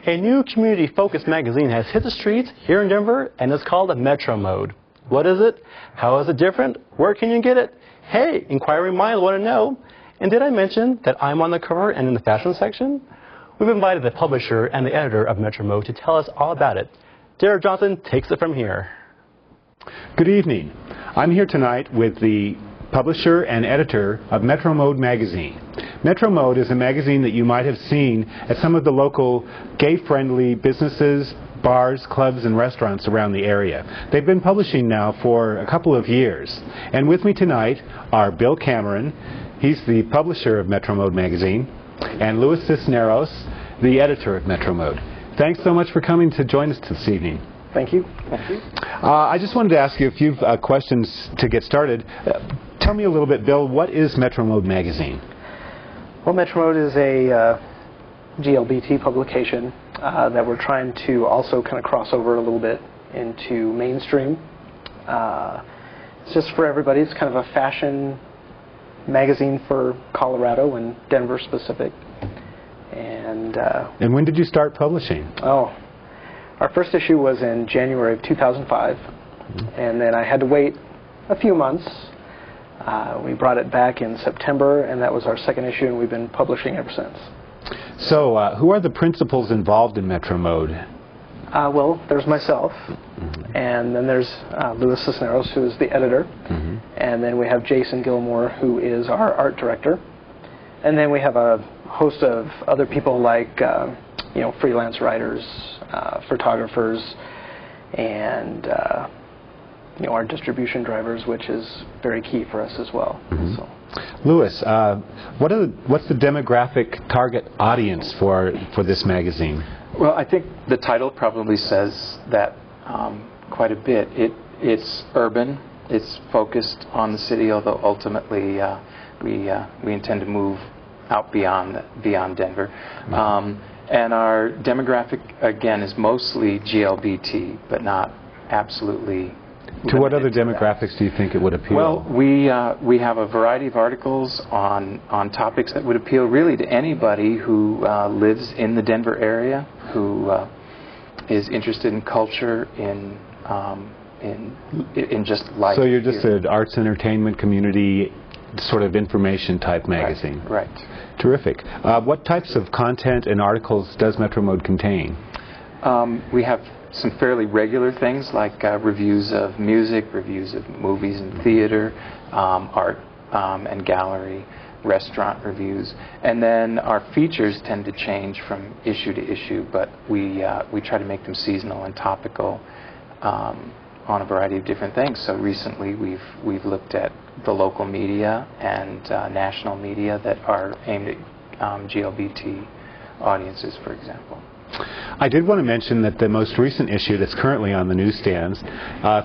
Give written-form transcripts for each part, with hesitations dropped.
A new community-focused magazine has hit the streets here in Denver, and it's called MetroMode. What is it? How is it different? Where can you get it? Hey, inquiring minds want to know. And did I mention that I'm on the cover and in the fashion section? We've invited the publisher and the editor of MetroMode to tell us all about it. Derek Johnson takes it from here. Good evening. I'm here tonight with the publisher and editor of MetroMode magazine. MetroMode is a magazine that you might have seen at some of the local gay-friendly businesses, bars, clubs, and restaurants around the area. They've been publishing now for a couple of years. And with me tonight are Bill Cameron, he's the publisher of MetroMode magazine, and Louis Cisneros, the editor of MetroMode. Thanks so much for coming to join us this evening. Thank you. Thank you. I just wanted to ask you a few questions to get started. Tell me a little bit, Bill, what is MetroMode magazine? Well, MetroMode is a GLBT publication that we're trying to also kind of cross over a little bit into mainstream. It's just for everybody. It's kind of a fashion magazine for Colorado and Denver specific. And when did you start publishing? Oh, our first issue was in January of 2005, and then I had to wait a few months. We brought it back in September, and that was our second issue, and we've been publishing ever since. So, who are the principals involved in MetroMode? Well, there's myself, and then there's Louis Cisneros, who is the editor, and then we have Jason Gilmore, who is our art director, and then we have a host of other people like freelance writers, photographers, and our distribution drivers, which is very key for us as well. So. Louis, what's the demographic target audience for this magazine? Well, I think the title probably says that quite a bit. It's urban. It's focused on the city, although ultimately we intend to move out beyond Denver. And our demographic, again, is mostly GLBT, but not absolutely. To what other demographics do you think it would appeal? Well, we have a variety of articles on topics that would appeal really to anybody who lives in the Denver area, who is interested in culture, in just life. So you're just an arts entertainment community sort of information type magazine. Right. Terrific. What types of content and articles does MetroMode contain? We have some fairly regular things like reviews of music, reviews of movies and theater, art and gallery, restaurant reviews, and then our features tend to change from issue to issue, but we try to make them seasonal and topical on a variety of different things. So recently we've looked at the local media and national media that are aimed at GLBT audiences, for example. I did want to mention that the most recent issue that's currently on the newsstands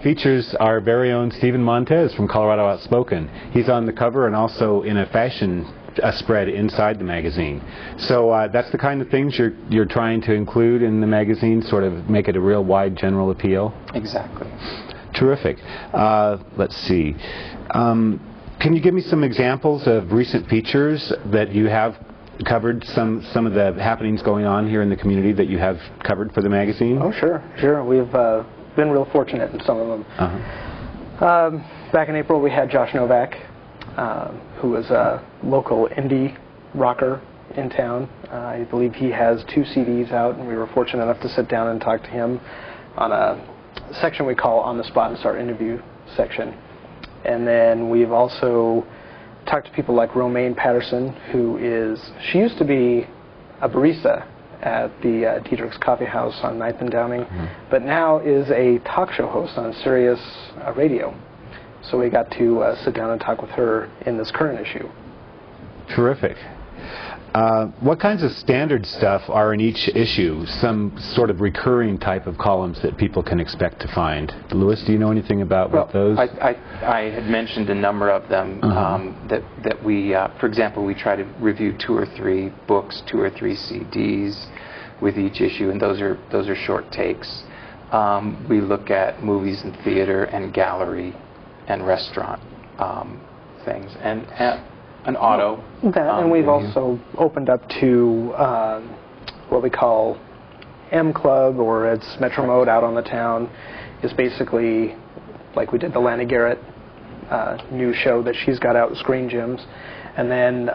features our very own Stephen Montez from ColoradoOUtspoken. He's on the cover and also in a fashion spread inside the magazine. So that's the kind of things you're trying to include in the magazine, sort of make it a real wide general appeal? Exactly. Terrific. Let's see. Can you give me some examples of recent features that you have covered, some of the happenings going on here in the community that you have covered for the magazine? Oh, sure. We've been real fortunate in some of them. Back in April, we had Josh Novak, who was a local indie rocker in town. I believe he has 2 CDs out, and we were fortunate enough to sit down and talk to him on a section we call On the Spot. It's our interview section. And then we've also talked to people like Romaine Patterson, she used to be a barista at the Diedrich's Coffee House on 9th and Downing, but now is a talk show host on Sirius Radio. So we got to sit down and talk with her in this current issue. Terrific. What kinds of standard stuff are in each issue? Some sort of recurring type of columns that people can expect to find. Lewis, do you know anything about what those? I had mentioned a number of them that we, for example, we try to review 2 or 3 books, 2 or 3 CDs with each issue, and those are short takes. We look at movies and theater and gallery and restaurant things, and an auto. And we've also opened up to what we call M Club, or it's MetroMode out on the town. Is basically like we did the Lanny Garrett new show that she's got out, Screen Gems. And then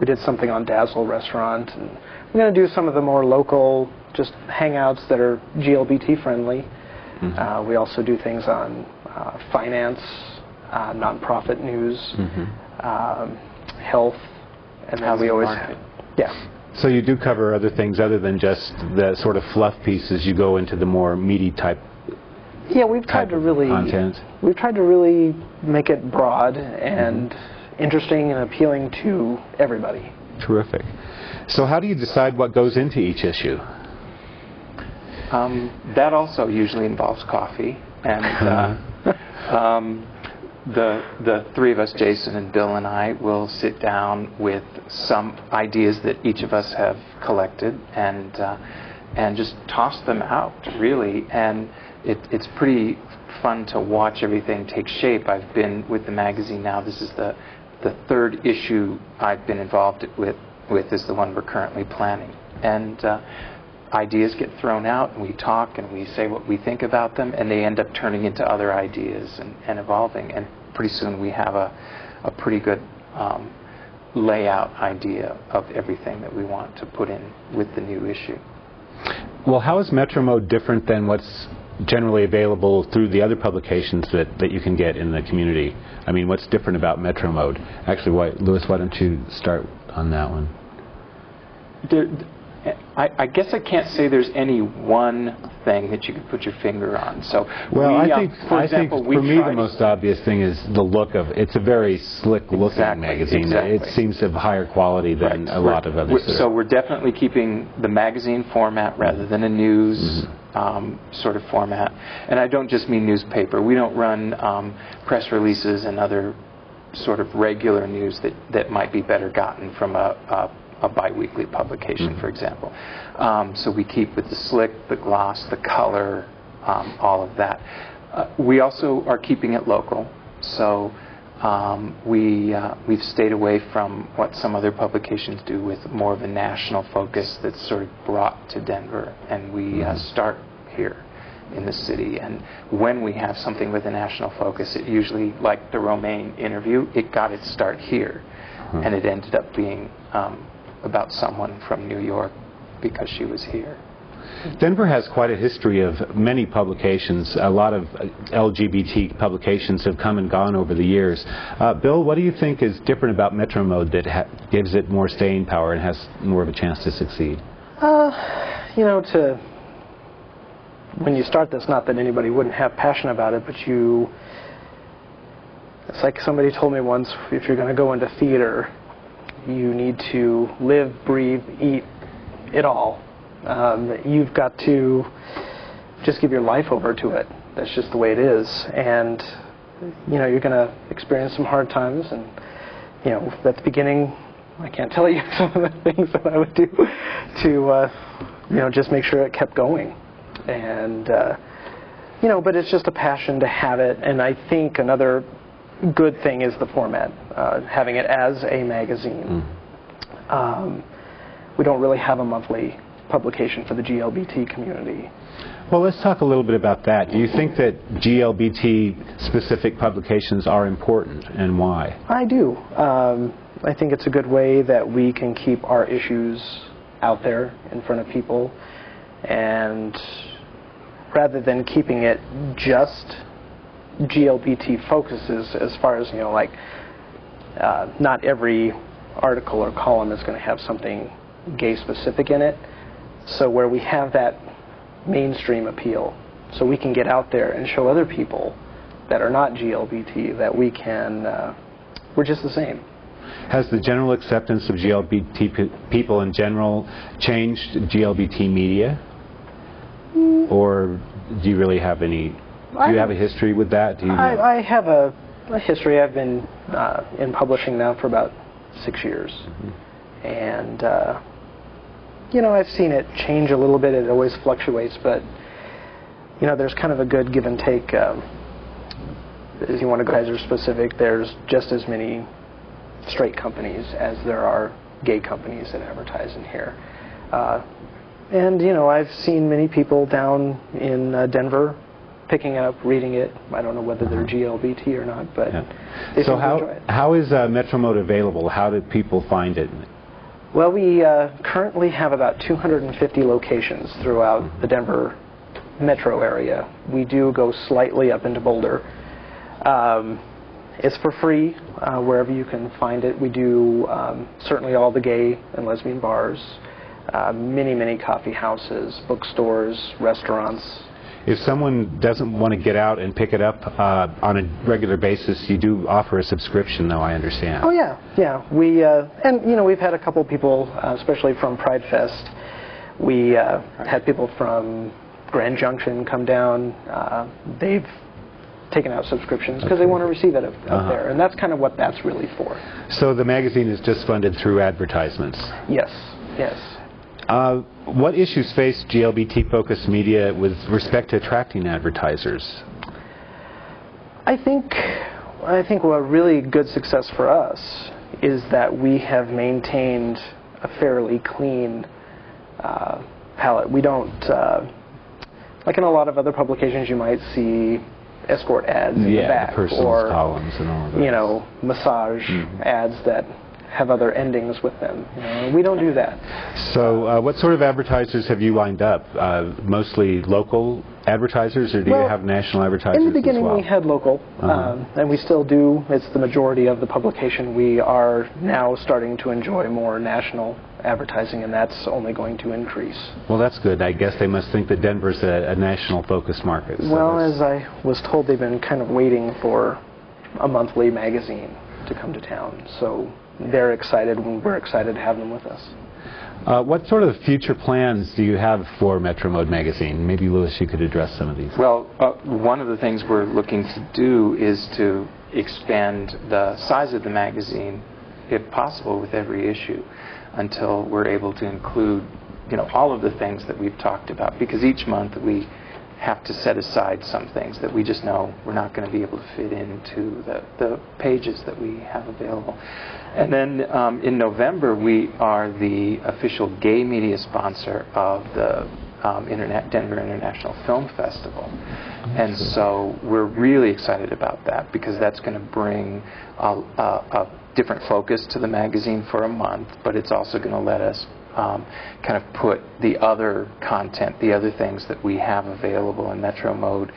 we did something on Dazzle Restaurant. And we're going to do some of the more local just hangouts that are GLBT friendly. We also do things on finance, nonprofit news, health, and then we always So you do cover other things other than just the sort of fluff pieces. You go into the more meaty type. Yeah, we've tried to really make it broad and interesting and appealing to everybody. Terrific. So how do you decide what goes into each issue? That also usually involves coffee, and the 3 of us, Jason and Bill and I, will sit down with some ideas that each of us have collected and just toss them out, really. And it's pretty fun to watch everything take shape. I've been with the magazine now. This is the 3rd issue I've been involved with is the one we're currently planning. And ideas get thrown out, and we talk and we say what we think about them, and they end up turning into other ideas and evolving. And pretty soon we have a pretty good layout idea of everything that we want to put in with the new issue. Well, how is MetroMode different than what's generally available through the other publications that you can get in the community? I mean, what's different about MetroMode? Actually, Lewis, why don't you start on that one? I guess I can't say there's any one thing that you could put your finger on. So, I think for me the most obvious thing is the look of it's a very slick-looking magazine. Exactly. It seems of higher quality than a lot of others. So we're definitely keeping the magazine format rather than a news sort of format. And I don't just mean newspaper. We don't run press releases and other sort of regular news that might be better gotten from a bi-weekly publication, for example. So we keep with the slick, the gloss, the color, all of that. We also are keeping it local. So we've stayed away from what some other publications do with more of a national focus that's sort of brought to Denver. And we start here in the city. And when we have something with a national focus, it usually, like the Romaine interview, it got its start here. And it ended up being about someone from New York because she was here. Denver has quite a history of many publications. A lot of LGBT publications have come and gone over the years. Bill, what do you think is different about MetroMode that gives it more staying power and has more of a chance to succeed? When you start this, not that anybody wouldn't have passion about it, but it's like somebody told me once, if you're going to go into theater, you need to live, breathe, eat it all. You've got to just give your life over to it. That's just the way it is. And, you're going to experience some hard times. And, at the beginning, I can't tell you some of the things that I would do to, just make sure it kept going. And, but it's just a passion to have it. And I think another good thing is the format, having it as a magazine. We don't really have a monthly publication for the GLBT community. Well, let's talk a little bit about that. Do you think that GLBT-specific publications are important, and why? I do. I think it's a good way that we can keep our issues out there in front of people, and rather than keeping it just GLBT focuses, as far as, like, not every article or column is going to have something gay-specific in it. So where we have that mainstream appeal, so we can get out there and show other people that are not GLBT that we can, we're just the same. Has the general acceptance of GLBT people in general changed GLBT media? Or do you really have any, do you have a history with that? Do you I have a history. I've been in publishing now for about 6 years. And I've seen it change a little bit. It always fluctuates, but there's kind of a good give and take. If you want to go as specific, there's just as many straight companies as there are gay companies that advertise in here. And I've seen many people down in Denver picking it up, reading it. I don't know whether they're GLBT or not, but they seem to enjoy it. How is MetroMode available? How do people find it? Well, we currently have about 250 locations throughout the Denver metro area. We do go slightly up into Boulder. It's for free wherever you can find it. We do certainly all the gay and lesbian bars, many coffee houses, bookstores, restaurants. If someone doesn't want to get out and pick it up on a regular basis, you do offer a subscription, though, I understand. Oh, yeah. We and we've had a couple people, especially from Pride Fest. We had people from Grand Junction come down. They've taken out subscriptions because they want to receive it up there, and that's kind of what that's really for. So the magazine is just funded through advertisements? Yes. What issues face GLBT-focused media with respect to attracting advertisers? I think a really good success for us is that we have maintained a fairly clean palette. We don't, like in a lot of other publications, you might see escort ads in the back, or columns and all of that. Massage ads that have other endings with them. We don't do that. So what sort of advertisers have you lined up? Mostly local advertisers, or do you have national advertisers? In the beginning, as well? we had local, and we still do. It's the majority of the publication. We are now starting to enjoy more national advertising, and that's only going to increase. Well, that's good. I guess they must think that Denver's a national focus market. So well, as I was told, they've been kind of waiting for a monthly magazine to come to town. So they're excited when we're excited to have them with us. What sort of future plans do you have for MetroMode magazine? Maybe, Louis, you could address some of these. Well, one of the things we're looking to do is to expand the size of the magazine, if possible, with every issue, until we're able to include, all of the things that we've talked about. Because each month we have to set aside some things that we just know we're not going to be able to fit into the pages that we have available. And then in November, we are the official gay media sponsor of the Denver International Film Festival. And so we're really excited about that, because that's going to bring a different focus to the magazine for a month, but it's also going to let us kind of put the other content, the other things that we have available in MetroMode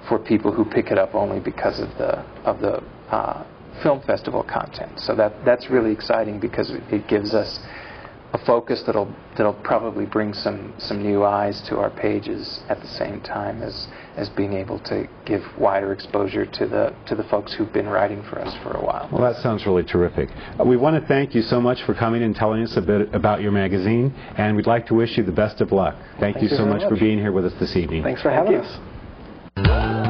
for people who pick it up only because of the film festival content. So that's really exciting, because it gives us a focus that'll probably bring some new eyes to our pages at the same time as being able to give wider exposure to the folks who've been writing for us for a while. Well, that sounds really terrific. We want to thank you so much for coming and telling us a bit about your magazine, and we'd like to wish you the best of luck. Thank you so much for being here with us this evening. Thanks for having us.